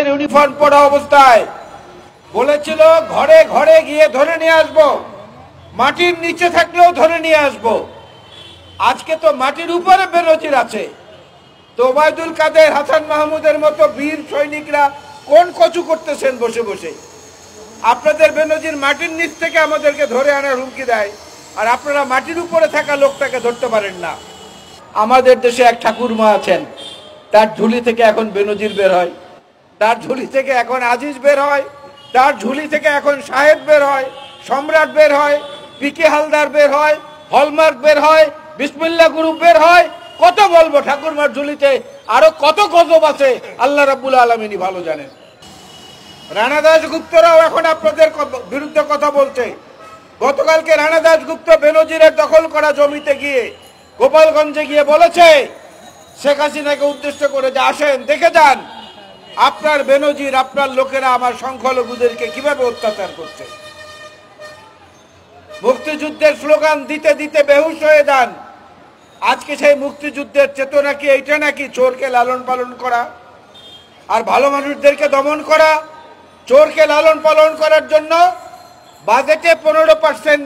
Uniform পরা অবস্থায় বলেছিল ঘরে ঘরে গিয়ে ধরে নিয়ে আসবো, মাটির নিচে থাকলেও ধরে নিয়ে আসবো। আজকে তো মাটির উপরে বেনজির আছে। তো ওবায়দুল কাদের, হাসান মাহমুদের মতো বীর সৈনিকরা কোন কচু করতেছেন বসে বসে? আপনাদের বেনজির মাটির নিচ থেকে আমাদেরকে ধরে আনার হুমকি দেয়, আর আপনারা মাটির উপরে থাকা লোকটাকে ধরতে পারেন না। আমাদের দেশে এক ঠাকুরমা আছেন, তার ঝুলি থেকে এখন বেনজির বের হয়, তার ঝুলি থেকে এখন আজিজ বের হয়, তার ঝুলি থেকে এখন সাহেব বের হয়, সম্রাট বের হয়, পিকে হালদার বের হয়, হলমার্ক বের হয়, বিসমিল্লাহ গ্রুপ বের হয়। কত বলবো, ঠাকুরমার ঝুলিতে আরো কত গজব আছে আল্লাহ রাব্বুল আলামিনই ভালো জানেন। রানা দাশগুপ্তরাও এখন আপনাদের বিরুদ্ধে কথা বলছে। গতকালকে রানা দাশগুপ্ত বেনজিরের দখল করা জমিতে গিয়ে, গোপালগঞ্জে গিয়ে বলেছে শেখ হাসিনাকে উদ্দেশ্য করে যে আসেন দেখে যান আপনার বেনজির, আপনার লোকেরা আমার সংখ্যালঘুদেরকে কিভাবে অত্যাচার করছে। মুক্তিযুদ্ধের স্লোগান দিতে দিতে বেহুশ হয়ে যান। আজকে সেই মুক্তিযুদ্ধের চেতনা কি এইটা নাকি? চোরকে লালন পালন করা আর ভালো মানুষদেরকে দমন করা। চোরকে লালন পালন করার জন্য বাজেটে 15%